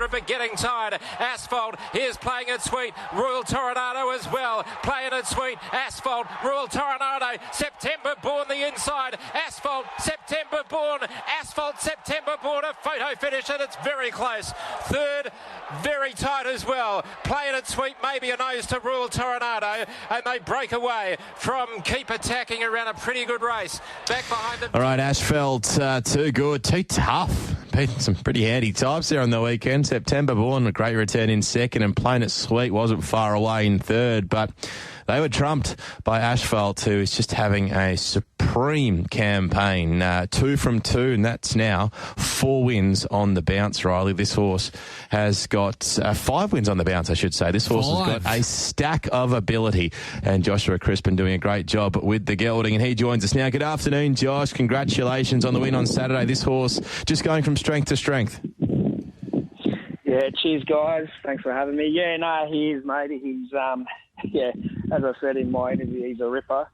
100 but getting tired. Asphalt is playing it sweet. Royal Tornado as well, playing it sweet. Asphalt, Royal Tornado, September Born the inside. Asphalt, September Born. Asphalt, September Born, a photo finish, and it's very close. Third, very tight as well. Playing it sweet, maybe a nose to Royal Tornado, and they break away from Keep Attacking around a pretty good race. Back behind them. All right, Asphalt, too good, too tough. Beating some pretty handy types there on the weekend. September Born, a great return in second, and Playing It Sweet wasn't far away in third, but they were trumped by Asphalt, who is just having a supreme campaign. 2 from 2, and that's now 4 wins on the bounce, Riley. This horse has got 5 wins on the bounce, I should say. This horse has got a stack of ability, and Joshua Krispyn doing a great job with the gelding, and he joins us now. Good afternoon, Josh. Congratulations on the win on Saturday. This horse just going from strength to strength. Yeah, cheers, guys. Thanks for having me. Yeah, no, he is, mate. He's, yeah, as I said in my interview, he's a ripper.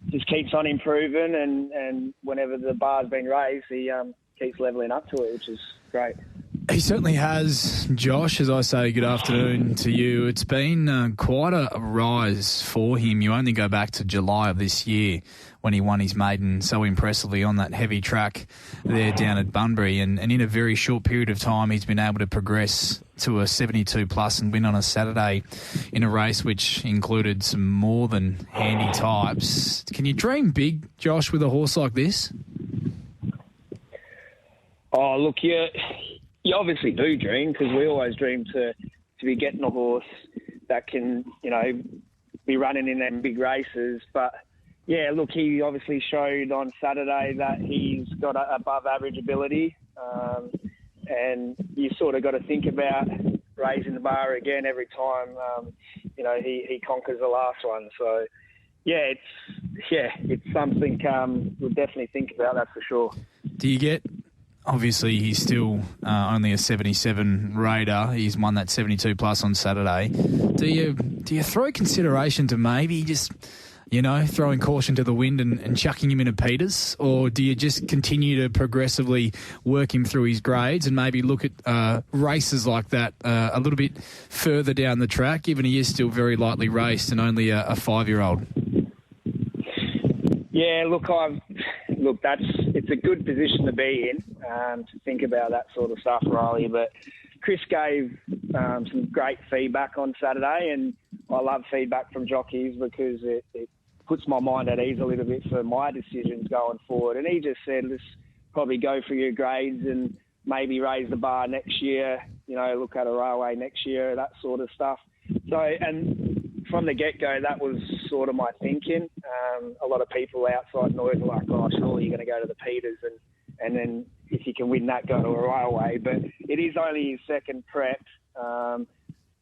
Just keeps on improving, and whenever the bar's been raised, he keeps levelling up to it, which is great. He certainly has, Josh. As I say, good afternoon to you. It's been quite a rise for him. You only go back to July of this year when he won his maiden so impressively on that heavy track there down at Bunbury. And in a very short period of time, he's been able to progress to a 72 plus and win on a Saturday in a race which included some more than handy types. Can you dream big, Josh, with a horse like this? Oh, look, you obviously do dream, because we always dream to be getting a horse that can, be running in them big races. But, yeah, look, he obviously showed on Saturday that he's got above average ability. And you sort of got to think about raising the bar again every time, he conquers the last one. So, yeah, it's something we'll definitely think about, that's for sure. Do you get... Obviously, he's still only a 77 raider. He's won that 72 plus on Saturday. Do you throw consideration to maybe just, throwing caution to the wind and chucking him into Peters? Or do you just continue to progressively work him through his grades and maybe look at races like that a little bit further down the track, given he is still very lightly raced and only a 5-year-old? Yeah, it's a good position to be in, to think about that sort of stuff, Riley. But Chris gave some great feedback on Saturday, and I love feedback from jockeys because it puts my mind at ease a little bit for my decisions going forward. And he just said, let's probably go for your grades and maybe raise the bar next year, look at a railway next year, that sort of stuff. So, and from the get-go, that was sort of my thinking. A lot of people outside noise are like, oh, surely you're going to go to the Peters and then if you can win that, go to a railway. But it is only his second prep.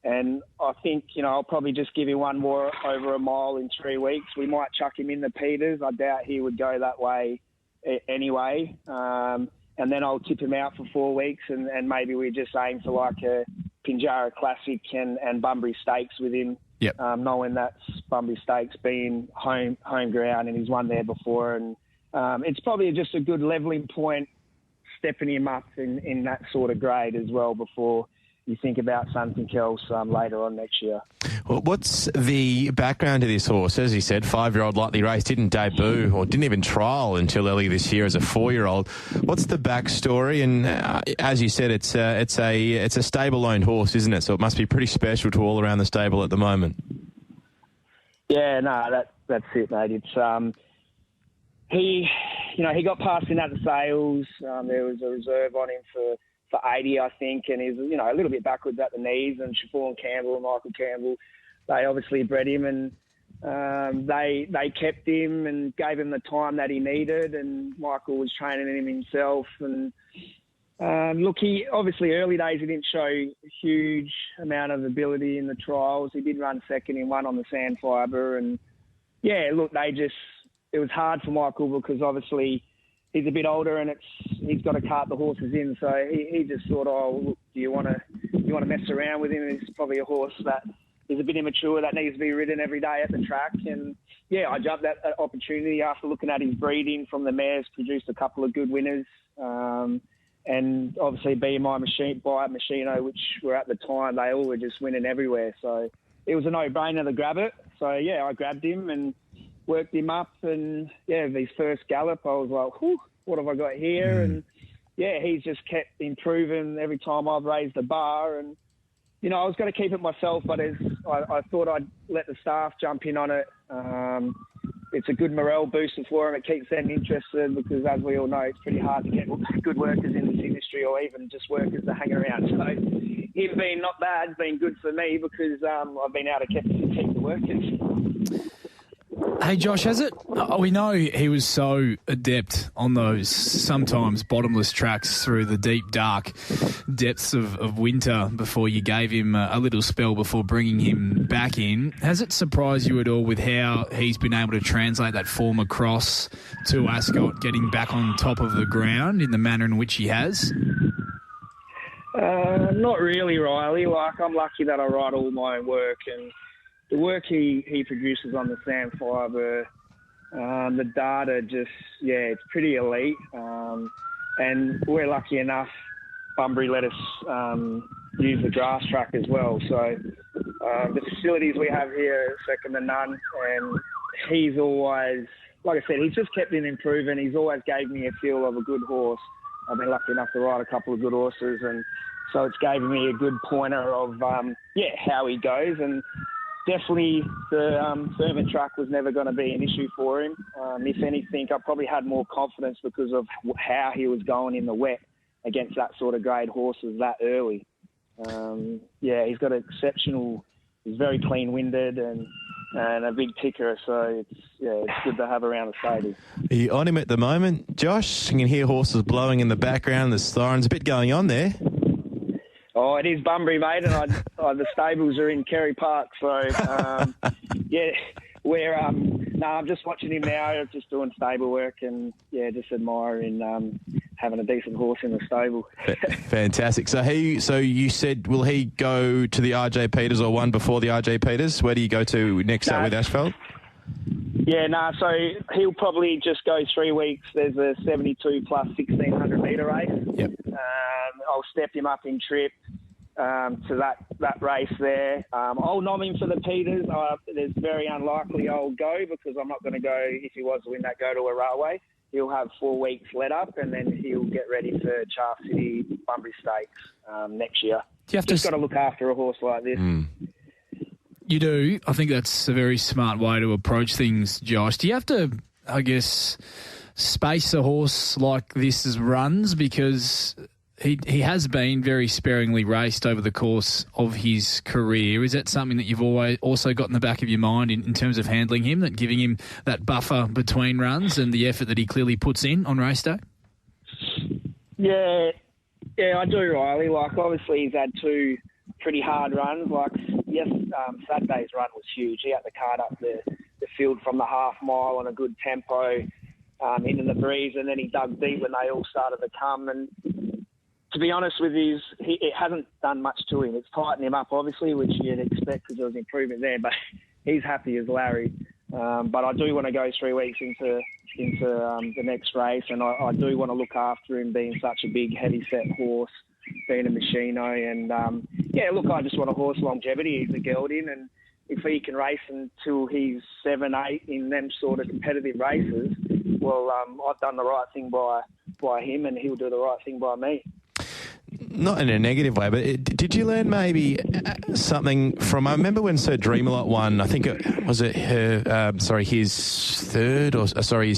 And I think, I'll probably just give him one more over a mile in 3 weeks. We might chuck him in the Peters. I doubt he would go that way anyway. And then I'll tip him out for 4 weeks and maybe we just aim for like a Pinjarra Classic and Bunbury Stakes with him. Yep. Knowing that's Bunbury Stakes being home ground and he's won there before. And it's probably just a good levelling point, stepping him up in that sort of grade as well before you think about something else later on next year. Well, what's the background to this horse? As he said, 5-year-old lightly raced, didn't debut or didn't even trial until early this year as a 4-year-old. What's the backstory? And as you said, it's a stable-owned horse, isn't it? So it must be pretty special to all around the stable at the moment. Yeah, no, that's it, mate. It's he got passed in at the sales. There was a reserve on him for 80, I think, and he's a little bit backwards at the knees. And Siobhan Campbell and Michael Campbell, they obviously bred him, and they kept him and gave him the time that he needed. And Michael was training him himself. And look, he obviously early days he didn't show a huge amount of ability in the trials. He did run second in one on the sand fibre, and yeah, look, it was hard for Michael because obviously he's a bit older and he's got to cart the horses in. So he just thought, oh, look, do you want to mess around with him? He's probably a horse that is a bit immature that needs to be ridden every day at the track. And yeah, I jumped at that opportunity after looking at his breeding from the mares, produced a couple of good winners. and obviously being my Machino, which were at the time, they all were just winning everywhere. So it was a no-brainer to grab it. So, yeah, I grabbed him and worked him up. And, yeah, his first gallop, I was like, whew, what have I got here? And, yeah, he's just kept improving every time I've raised the bar. And, you know, I was going to keep it myself, but I thought I'd let the staff jump in on it. It's a good morale booster for him. It keeps them interested because, as we all know, it's pretty hard to get good workers in this industry or even just workers to hang around. So him being not bad has been good for me because I've been able to keep the workers. Hey, Josh, has it? We know he was so adept on those sometimes bottomless tracks through the deep, dark depths of winter before you gave him a little spell before bringing him back in. Has it surprised you at all with how he's been able to translate that form across to Ascot, getting back on top of the ground in the manner in which he has? Not really, Riley. Like, I'm lucky that I write all my own work, and the work he produces on the sand fibre, the data just, it's pretty elite. And we're lucky enough, Bunbury let us use the grass track as well. So the facilities we have here are second to none. And he's always, like I said, he's just kept on improving. He's always gave me a feel of a good horse. I've been lucky enough to ride a couple of good horses, and so it's given me a good pointer of, how he goes. And definitely the Thurman track was never going to be an issue for him. If anything, I probably had more confidence because of how he was going in the wet against that sort of grade horses that early. He's got exceptional, he's very clean-winded and a big ticker, so it's good to have around the stable. Are you on him at the moment, Josh? You can hear horses blowing in the background, the sirens, a bit going on there. Oh, it is Bunbury, mate, and the stables are in Kerry Park, so we're I'm just watching him now, just doing stable work, and just admiring having a decent horse in the stable. Fantastic. So you said, will he go to the RJ Peters or one before the RJ Peters? Where do you go to next up with Asphalt? So he'll probably just go 3 weeks. There's a 72 plus 1,600 metre race. Yep. I'll step him up in trip to that race there. I'll nom him for the Peters. It's very unlikely I'll go because I'm not going to go, if he was to win that, go to a railway. He'll have 4 weeks let up and then he'll get ready for Chaff City Bunbury Stakes next year. Got to look after a horse like this. You do. I think that's a very smart way to approach things, Josh. Do you have to, I guess, space a horse like this as runs? Because he has been very sparingly raced over the course of his career. Is that something that you've always also got in the back of your mind in terms of handling him, that giving him that buffer between runs and the effort that he clearly puts in on race day? Yeah, I do, Riley. Like, obviously he's had 2 pretty hard runs. Like, Saturday's run was huge. He had to cart up the field from the half mile on a good tempo into the breeze, and then he dug deep when they all started to come. And to be honest with you, it hasn't done much to him. It's tightened him up, obviously, which you'd expect because there was improvement there, but he's happy as Larry. But I do want to go 3 weeks into the next race, and I do want to look after him being such a big, heavy-set horse, being a Machino. And, I just want a horse longevity. He's a gelding, and if he can race until he's 7, 8 in them sort of competitive races, well, I've done the right thing by him, and he'll do the right thing by me. Not in a negative way, but did you learn maybe something from? I remember when Sir Dreamalot won. I think his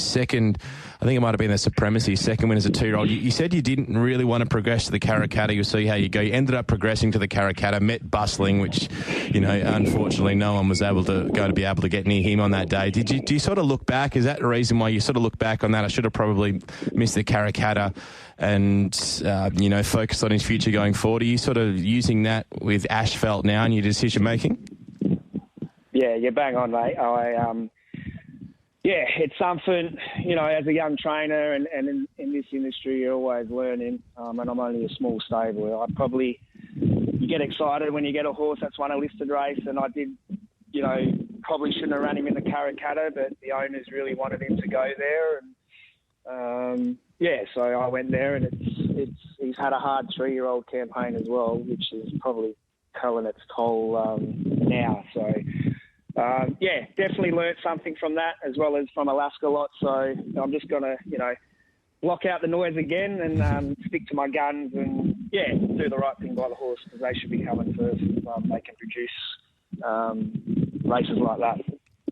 second. I think it might have been the Supremacy, second win as a 2-year-old. You said you didn't really want to progress to the Karrakatta. You'll see how you go. You ended up progressing to the Karrakatta, met Bustling, which, unfortunately no one was going to be able to get near him on that day. Do you sort of look back? Is that the reason why you sort of look back on that? I should have probably missed the Karrakatta and, focused on his future going forward. Are you sort of using that with Asphalt now in your decision making? Yeah, you're bang on, mate. It's something, as a young trainer and in this industry, you're always learning, and I'm only a small stable. You get excited when you get a horse that's won a listed race, and I did, probably shouldn't have run him in the Karrakatta, but the owners really wanted him to go there. And, so I went there, and he's had a hard 3-year-old campaign as well, which is probably telling its toll now. So, definitely learnt something from that as well as from Alaska lot. So I'm just going to, block out the noise again and stick to my guns and, do the right thing by the horse because they should be coming first if they can produce races like that.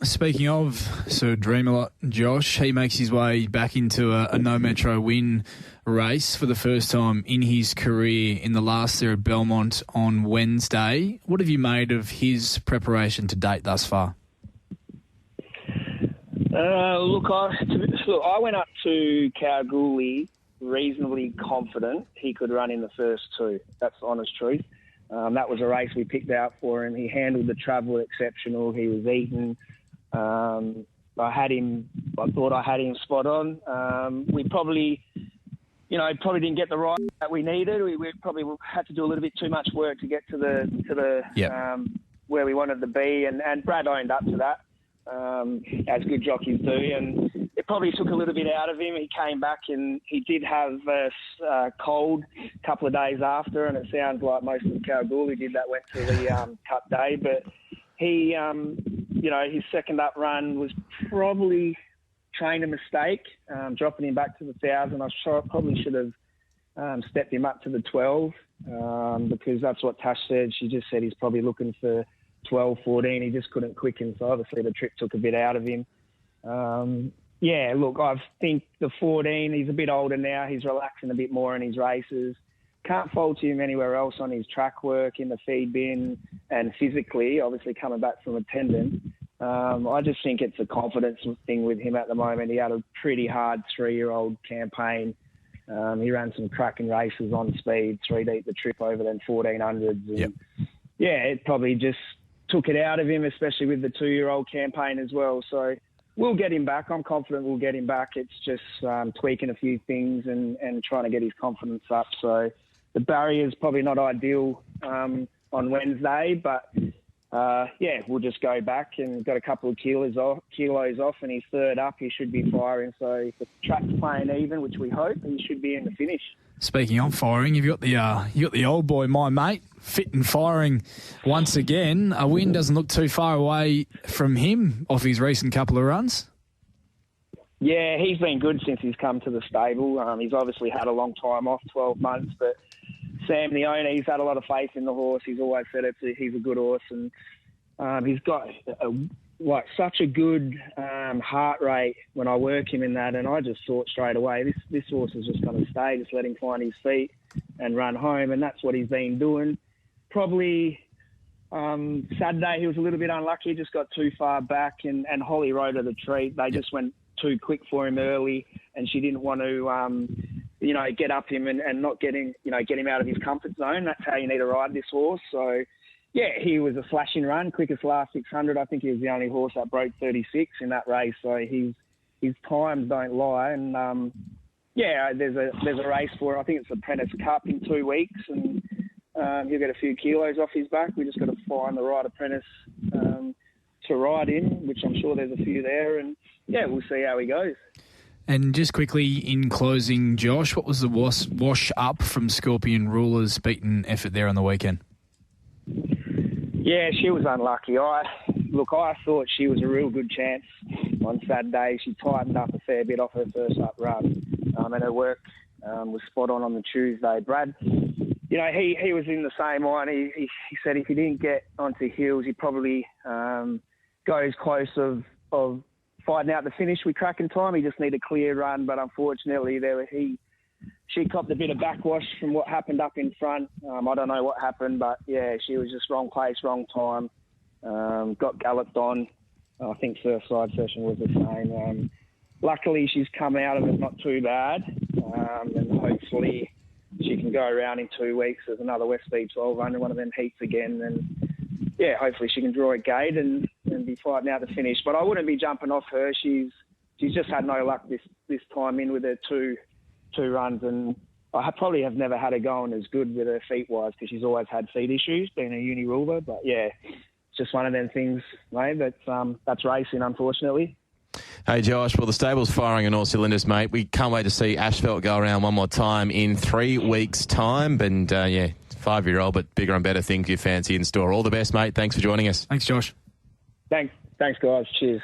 Speaking of Sir Dreamalot, Josh, he makes his way back into a no metro win race for the first time in his career in the last there at Belmont on Wednesday. What have you made of his preparation to date thus far? Look, I went up to Kalgoorlie reasonably confident he could run in the first two. That's the honest truth. That was a race we picked out for him. He handled the travel exceptional. He was eaten. I thought I had him spot on. We probably didn't get the ride that we needed. We probably had to do a little bit too much work to get to the where we wanted to be, and Brad owned up to that, as good jockeys do. And it probably took a little bit out of him. He came back and he did have a cold a couple of days after, and it sounds like most of Kalgoorlie did that, went to the Cup day. But he, his second up run was probably trainer mistake, dropping him back to the 1,000. I probably should have stepped him up to the 12 because that's what Tash said. She just said he's probably looking for 12, 14. He just couldn't quicken, so obviously the trip took a bit out of him. Look, I think the 14, he's a bit older now. He's relaxing a bit more in his races. Can't fault him anywhere else on his track work, in the feed bin, and physically, obviously coming back from a tendon. I just think it's a confidence thing with him at the moment. He had a pretty hard 3-year-old campaign. He ran some cracking races on speed, 3 deep the trip over then 1400s. And it probably just took it out of him, especially with the 2-year-old campaign as well. So we'll get him back. I'm confident we'll get him back. It's just tweaking a few things and trying to get his confidence up. So the barrier's probably not ideal on Wednesday, but we'll just go back and got a couple of kilos off, and he's third up. He should be firing. So if the track's playing even, which we hope, he should be in the finish. Speaking of firing, you've got the old boy, my mate, fit and firing once again. A win doesn't look too far away from him off his recent couple of runs. Yeah, he's been good since he's come to the stable. He's obviously had a long time off, 12 months, but Sam, the owner, he's had a lot of faith in the horse. He's always said he's a good horse, and he's got such a good heart rate when I work him in that, and I just thought straight away, this horse is just going to stay, just let him find his feet and run home, and that's what he's been doing. Probably Saturday he was a little bit unlucky, just got too far back, and Holly rode her the treat. They just went too quick for him early, and she didn't want to get up him and not get him out of his comfort zone. That's how you need to ride this horse. So he was a flashing run, quickest last 600. I think he was the only horse that broke 36 in that race. So his times don't lie. And there's a race for, I think it's the Apprentice Cup in 2 weeks, and he'll get a few kilos off his back. We just got to find the right apprentice to ride in, which I'm sure there's a few there, and we'll see how he goes. And just quickly in closing, Josh, what was the wash up from Scorpion Ruler's beaten effort there on the weekend? Yeah, she was unlucky. I thought she was a real good chance on Saturday. She tightened up a fair bit off her first up run, and her work was spot on the Tuesday. Brad, he was in the same line. He said if he didn't get onto heels, he probably goes close of fighting out the finish with cracking time. He just needed a clear run, but unfortunately she copped a bit of backwash from what happened up in front. I don't know what happened, but she was just wrong place, wrong time. Got galloped on. I think first side session was the same. Luckily, she's come out of it not too bad, and hopefully she can go around in 2 weeks. There's another West Speed 1200, one of them heats again, and hopefully she can draw a gate and be fighting out the finish. But I wouldn't be jumping off her. She's just had no luck this time in with her two runs, and I probably have never had her going as good with her feet wise because she's always had feet issues, being a uni ruler. But it's just one of them things, mate. That's racing, unfortunately. Hey, Josh. Well, the stable's firing on all cylinders, mate. We can't wait to see Asphalt go around one more time in 3 weeks' time. And, 5-year-old, but bigger and better things you fancy in store. All the best, mate. Thanks for joining us. Thanks, Josh. Thanks, guys. Cheers.